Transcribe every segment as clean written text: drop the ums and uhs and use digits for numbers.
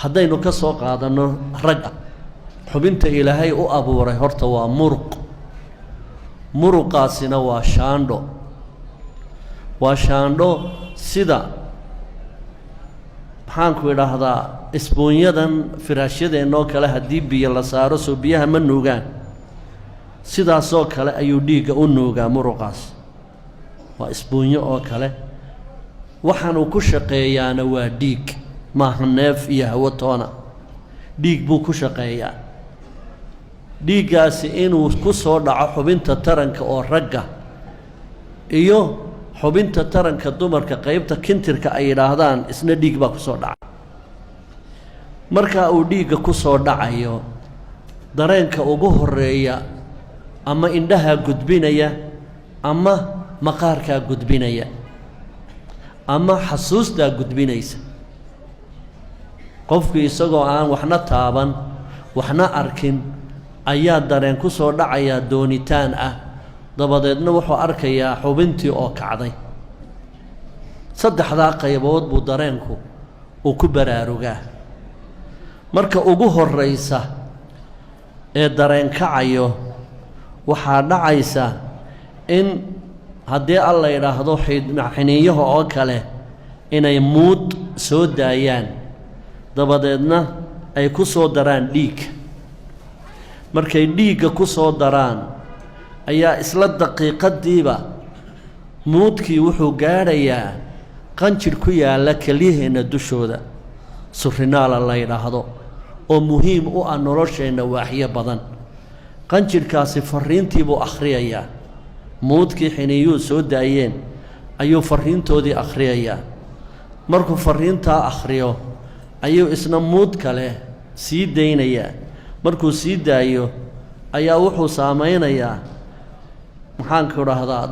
haddaynu ka soo qaadano ragga xubinta ilaahay u abuuray horta waa muruqaasina waa shaandho sida maxaanku idhaahdaa isbuunyadan firaashyadeenoo kale haddii biyo la saaro soo biyaha ma nuugaan sidaasoo kale ayuu dhiigga u nuugaa muruqaas waa isbuunyo oo kale waxaanuu ku shaqeeyaana waa dhiig maaha neef iyo hawo toona dhiig buu ku shaqeeyaa dhiiggaasi inuu ku soo dhaco xubinta taranka oo ragga iyo xubinta taranka dumarka qaybta kintirka ay yidhaahdaan isna dhiig baa ku soo dhaca marka uu dhiigga ku soo dhacayo dareenka ugu horeeya ama indhaha gudbinaya ama maqaarka gudbinaya ama xasuustaa gudbinaysa qofkii isagoo aan waxna taaban waxna arkin ayaa dareen ku soo dhacaya doonitaan ah dabadeedna wuxuu arkayaa xubintii oo kacday saddexdaa qaybood buu dareenku uu ku baraarugaa marka ugu horraysa ee dareen kacayo waxaa dhacaysa in haddii alla yidhaahdo xiniinyaha oo kale inay muud soo daayaan dabadeedna ay ku soo daraan dhiig markay dhiigga ku soo daraan ayaa isla daqiiqadiiba muudkii wuxuu gaadhayaa qanjir ku yaalla kelyaheenna dushooda surinaala la yidhaahdo oo muhiim u ah nolosheenna waaxyo badan qanjirkaasi farriintii buu akhriyayaa muudkii xiniiyuhu soo daayeen ayuu farriintoodii akhriyayaa markuu farriintaa akhriyo ayuu isna muud kale sii daynayaa markuu sii daayo ayaa wuxuu saamaynayaa maxaanku idhaahdaa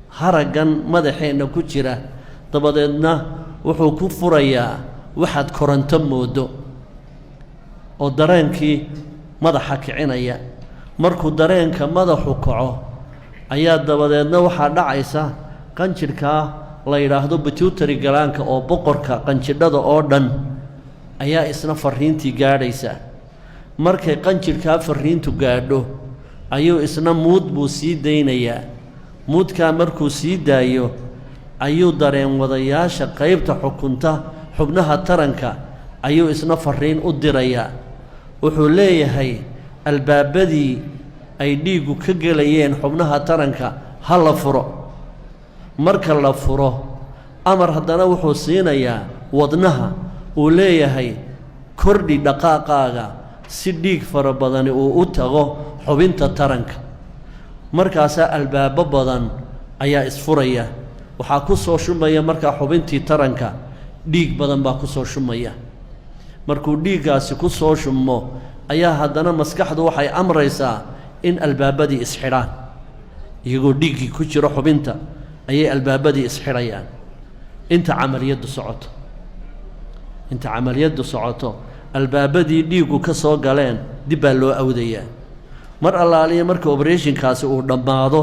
haraggan madaxeenna ku jira dabadeedna wuxuu ku furayaa waxaad koronto moodo oo dareenkii madaxa kicinaya markuu dareenka madaxu kaco ayaa dabadeedna waxaa dhacaysa qanjirkaa la yidhaahdo pituitary galaanka oo boqorka qanjidhada oo dhan ayaa isna farriintii gaadhaysa markay qanjirkaa farriintu gaadho ayuu isna muud buu sii daynayaa muudkaa markuu sii daayo ayuu dareen wadayaasha qaybta xukunta xubnaha taranka ayuu isna farriin u dirayaa wuxuu leeyahay albaabadii ay dhiiggu ka gelayeen xubnaha taranka ha la furo marka la furo amar haddana wuxuu siinayaa wadnaha uu leeyahay kordhi dhaqaaqaaga si dhiig fara badani uu u tago xubinta taranka markaasaa albaabo badan ayaa isfuraya waxaa ku soo shumaya markaa xubintii taranka dhiig badan baa ku soo shumaya markuu dhiiggaasi ku soo shummo ayaa haddana maskaxdu waxay amraysaa in albaabadii isxidhaan iyagoo dhiiggii ku jiro xubinta ayay albaabadii isxidhayaan inta camaliyaddu socoto albaabadii dhiiggu ka soo galeen dib baa loo awdayaa mar allaaliya marka obereshinkaasi uu dhammaado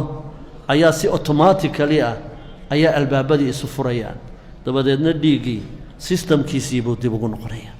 ayaa si automatically ah ayaa albaabadii isu furayaan dabadeedna dhiiggii sistamkiisii buu dib ugu noqonayaa